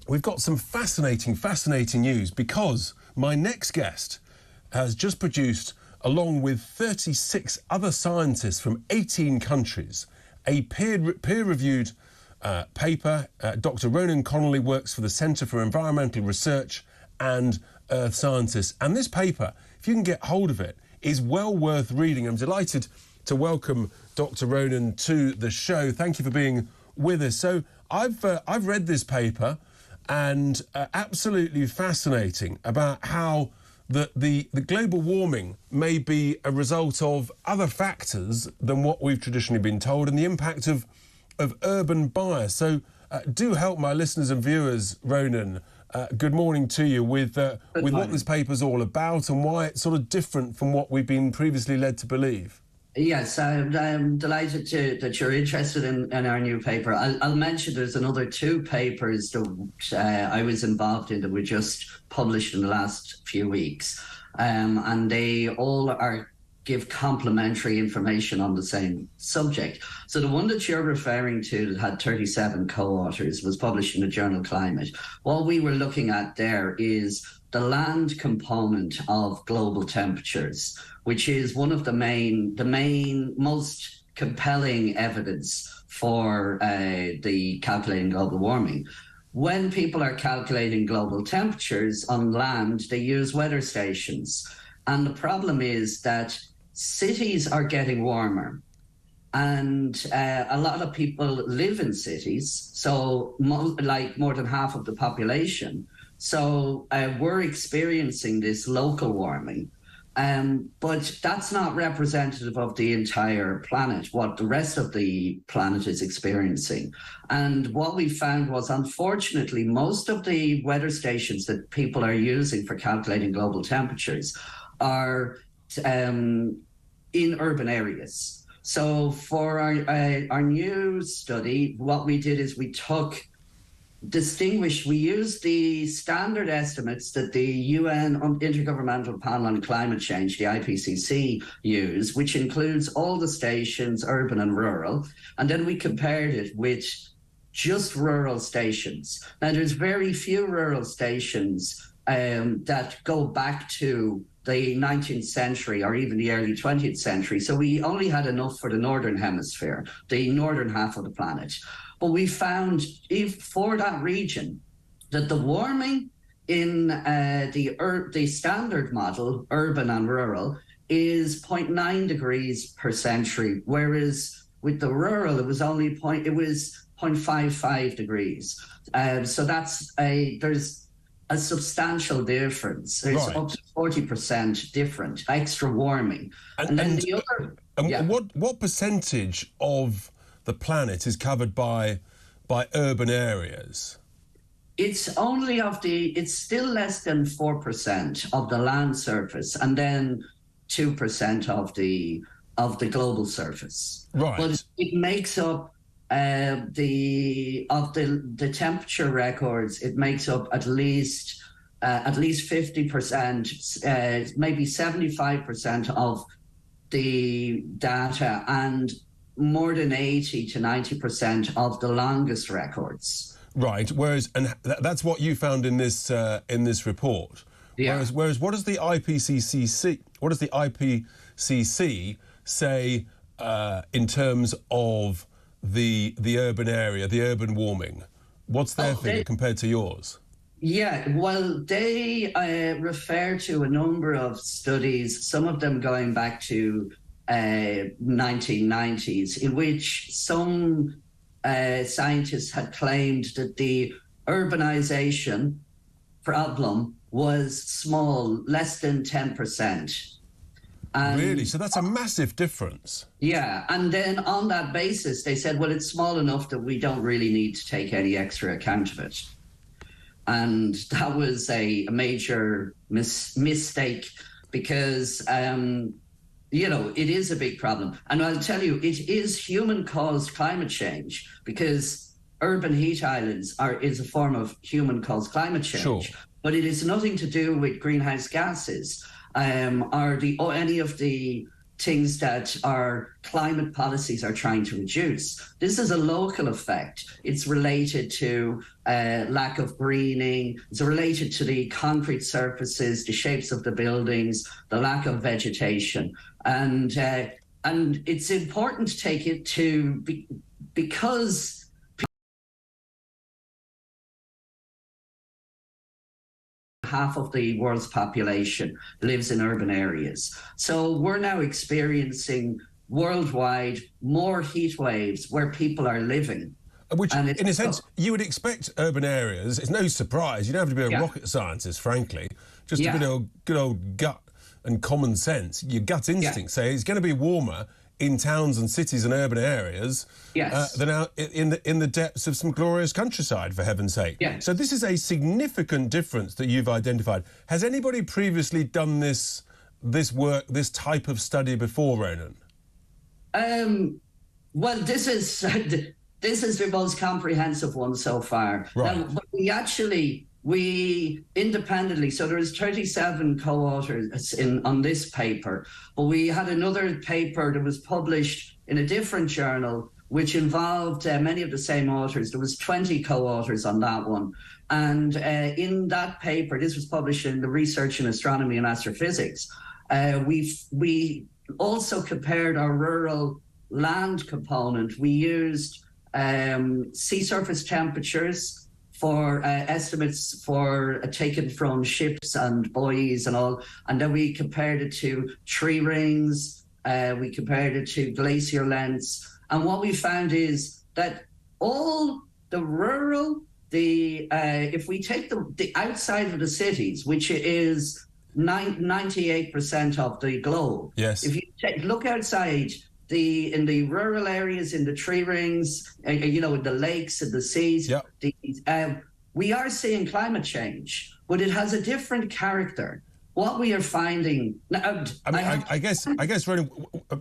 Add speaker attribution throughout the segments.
Speaker 1: we've got some fascinating news, because my next guest has just produced, along with 36 other scientists from 18 countries, a peer-reviewed paper. Dr Ronan Connolly works for the Centre for Environmental Research and Earth Scientists. And this paper, if you can get hold of it, is well worth reading. I'm delighted to welcome Dr Ronan to the show. Thank you for being with us. So I've read this paper, and absolutely fascinating about how the global warming may be a result of other factors than what we've traditionally been told, and the impact of urban bias. So do help my listeners and viewers, Ronan. Good morning to you with what this paper's all about and why it's sort of different from what we've been previously led to believe.
Speaker 2: Yes, I'm delighted that you're interested in our new paper. I'll mention there's another 2 papers that I was involved in that were just published in the last few weeks. And they all give complementary information on the same subject. So the one that you're referring to that had 37 co-authors was published in the journal Climate. What we were looking at there is the land component of global temperatures, which is one of the main most compelling evidence for the calculating global warming. When people are calculating global temperatures on land, they use weather stations. And the problem is that cities are getting warmer. And a lot of people live in cities, so more than half of the population. So we're experiencing this local warming. But that's not representative of the entire planet, what the rest of the planet is experiencing. And what we found was, unfortunately, most of the weather stations that people are using for calculating global temperatures are in urban areas. So for our new study, what we did is we used the standard estimates that the UN Intergovernmental Panel on Climate Change, the IPCC, use, which includes all the stations, urban and rural, and then we compared it with just rural stations. Now, there's very few rural stations that go back to the 19th century or even the early 20th century. So we only had enough for the northern hemisphere, the northern half of the planet. But we found, for that region, that the warming in the standard model, urban and rural, is 0.9 degrees per century, whereas with the rural, it was 0.55 degrees. So there's a substantial difference. There's up to 40% different, extra warming.
Speaker 1: What percentage of the planet is covered by urban areas?
Speaker 2: It's still less than 4% of the land surface, and then 2% of the global surface.
Speaker 1: Right.
Speaker 2: But it makes up the temperature records. It makes up at least 50%, maybe 75% of the data, and more than 80 to 90% of the longest records.
Speaker 1: Right. That's what you found in this report. Yeah. Whereas what does the IPCC say in terms of the urban area, the urban warming? What's their figure compared to yours?
Speaker 2: Yeah, well, they refer to a number of studies, some of them going back to 1990s, in which some scientists had claimed that the urbanization problem was small, less than 10%.
Speaker 1: Really? So that's a massive difference.
Speaker 2: Yeah, and then on that basis, they said, well, it's small enough that we don't really need to take any extra account of it. And that was a major mistake, because it is a big problem. And I'll tell you, it is human-caused climate change, because urban heat islands is a form of human-caused climate change.
Speaker 1: Sure.
Speaker 2: But it is nothing to do with greenhouse gases or any of the things that our climate policies are trying to reduce. This is a local effect. It's related to lack of greening. It's related to the concrete surfaces, the shapes of the buildings, the lack of vegetation. And it's important to take it to, because half of the world's population lives in urban areas. So we're now experiencing worldwide more heat waves where people are living.
Speaker 1: Which, in a sense, you would expect urban areas. It's no surprise. You don't have to be a rocket scientist, frankly. Just a bit of good old gut and common sense. Your gut instinct say it's going to be warmer in towns and cities and urban areas than out in the depths of some glorious countryside, for heaven's sake. So this is a significant difference that you've identified. Has anybody previously done this work, this type of study before, Ronan?
Speaker 2: Well, this is the most comprehensive one so far.
Speaker 1: Right.
Speaker 2: Now, but we independently, so there's 37 co-authors on this paper, but we had another paper that was published in a different journal which involved many of the same authors. There was 20 co-authors on that one. And in that paper, this was published in the Research in Astronomy and Astrophysics, we also compared our rural land component. We used sea surface temperatures for estimates for taken from ships and buoys and all, and then we compared it to tree rings, we compared it to glacier lengths, and what we found is that all the rural, if we take the outside of the cities, which is 98% of the globe, if you look outside, in the rural areas, in the tree rings, in the lakes and the seas, we are seeing climate change, but it has a different character. What we are finding,
Speaker 1: I guess, Ronan,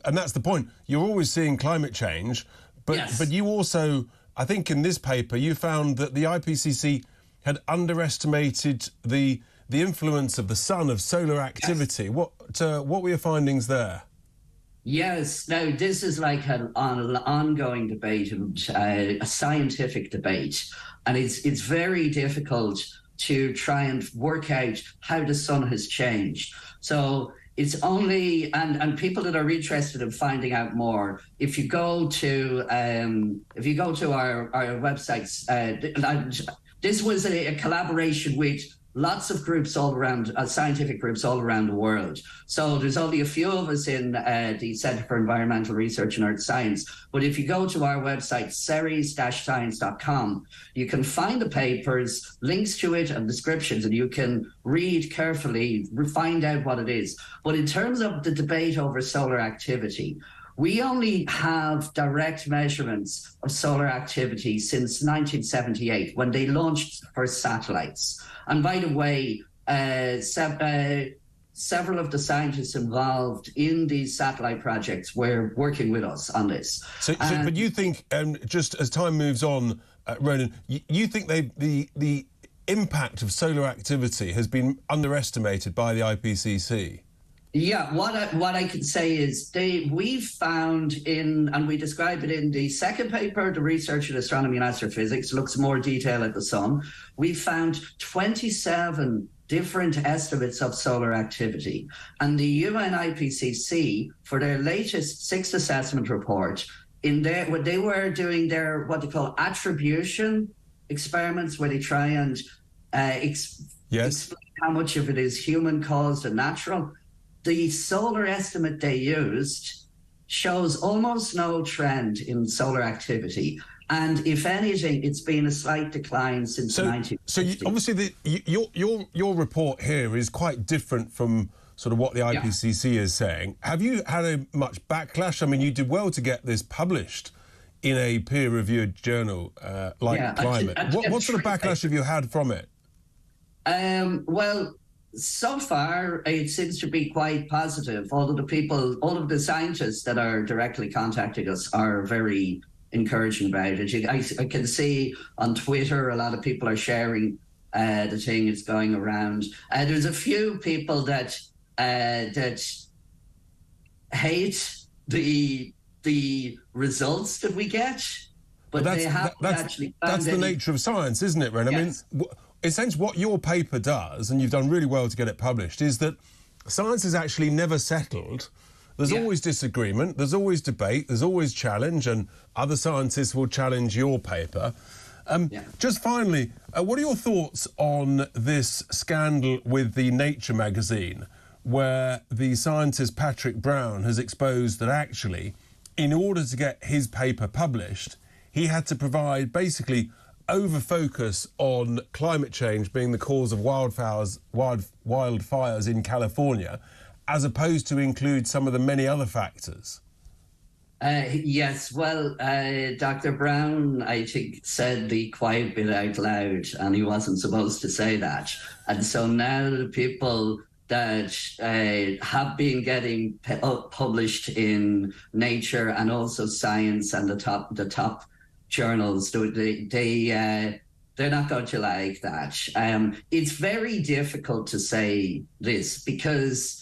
Speaker 1: and that's the point. You're always seeing climate change, but you also, I think, in this paper, you found that the IPCC had underestimated the influence of the sun, of solar activity. What were your findings there?
Speaker 2: Yes. Now, this is like an ongoing debate, a scientific debate, and it's very difficult to try and work out how the sun has changed. So it's only, and people that are interested in finding out more, if you go to our websites, this was a collaboration with lots of groups all around, scientific groups all around the world. So there's only a few of us in the Centre for Environmental Research and Earth Science. But if you go to our website, ceres-science.com, you can find the papers, links to it and descriptions, and you can read carefully, find out what it is. But in terms of the debate over solar activity, we only have direct measurements of solar activity since 1978, when they launched first satellites. And by the way, several of the scientists involved in these satellite projects were working with us on this.
Speaker 1: But you think, just as time moves on, Ronan, you think the impact of solar activity has been underestimated by the IPCC?
Speaker 2: Yeah, what I can say is we've found and we describe it in the second paper, the Research in Astronomy and Astrophysics, looks more detail at the sun. We found 27 different estimates of solar activity. And the UN IPCC, for their latest sixth assessment report, when they were doing their what they call attribution experiments, where they try and explain how much of it is human-caused and natural, the solar estimate they used shows almost no trend in solar activity. And if anything, it's been a slight decline since the 1950s.
Speaker 1: So obviously your report here is quite different from sort of what the IPCC is saying. Have you had much backlash? I mean, you did well to get this published in a peer-reviewed journal like Climate. What sort of backlash have you had from it?
Speaker 2: Well, so far, it seems to be quite positive. All of the scientists that are directly contacting us are very encouraging about it. I can see on Twitter, a lot of people are sharing the thing is going around. There's a few people that hate the results that we get, but they haven't actually found
Speaker 1: that's the nature of science, isn't it, Ren?
Speaker 2: Yes.
Speaker 1: I mean, essentially what your paper does, and you've done really well to get it published, is that science is actually never settled. There's always disagreement, there's always debate, there's always challenge, and other scientists will challenge your paper. Just finally, what are your thoughts on this scandal with the Nature magazine, where the scientist Patrick Brown has exposed that actually, in order to get his paper published, he had to provide basically over-focus on climate change being the cause of wildfires in California, as opposed to include some of the many other factors?
Speaker 2: Yes, well, Dr. Brown, I think, said the quiet bit out loud, and he wasn't supposed to say that. And so now the people that have been getting published in Nature and also Science and the top journals, they're not going to like that. It's very difficult to say this because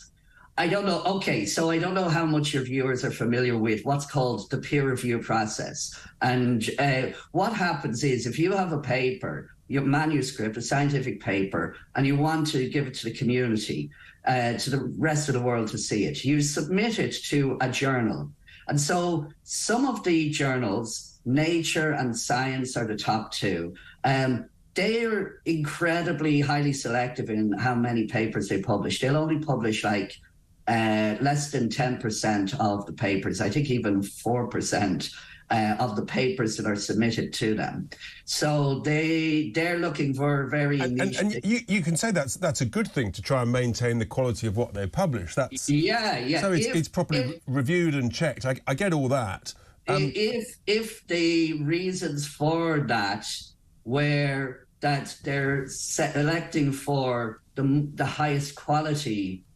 Speaker 2: I don't know. Okay, so I don't know how much your viewers are familiar with what's called the peer review process. And what happens is if you have a paper, your manuscript, a scientific paper, and you want to give it to the community, to the rest of the world to see it, you submit it to a journal. And so some of the journals, Nature and Science are the top two. They're incredibly highly selective in how many papers they publish. They'll only publish like less than 10% of the papers, I think even 4% of the papers that are submitted to them. So they're looking for very niche.
Speaker 1: And you can say that's a good thing to try and maintain the quality of what they publish. That's So it's properly reviewed and checked. I get all that.
Speaker 2: If the reasons for that were that they're electing for the highest quality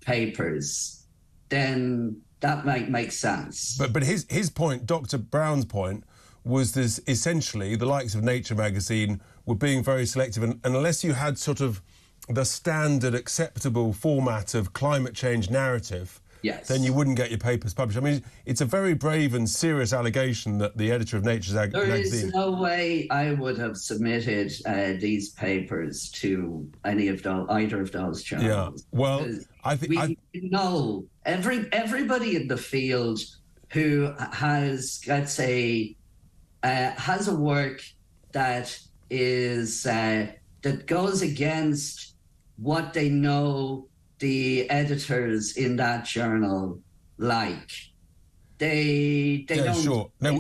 Speaker 2: papers, then that might make sense.
Speaker 1: But his point, Dr. Brown's point, was this: essentially the likes of Nature magazine were being very selective, and unless you had sort of the standard acceptable format of climate change narrative, then you wouldn't get your papers published. I mean, it's a very brave and serious allegation that the editor of Nature's magazine...
Speaker 2: There is no way I would have submitted these papers to either of those journals.
Speaker 1: Yeah, well, I think...
Speaker 2: We know everybody in the field who has, let's say, has a work that is that goes against what they know the editors in that journal like. They don't.
Speaker 1: Sure. No,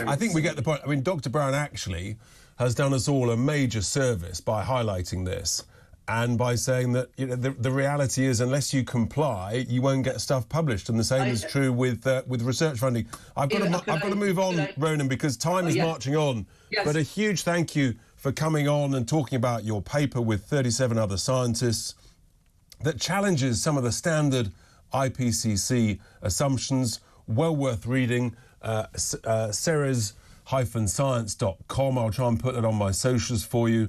Speaker 1: I think we get the point. I mean, Dr. Brown actually has done us all a major service by highlighting this and by saying that the reality is, unless you comply, you won't get stuff published. And the same is true with research funding. I've got to move on, Ronan, because time is marching on.
Speaker 2: Yes.
Speaker 1: But a huge thank you for coming on and talking about your paper with 37 other scientists that challenges some of the standard IPCC assumptions. Well worth reading. Ceres-science.com. I'll try and put that on my socials for you.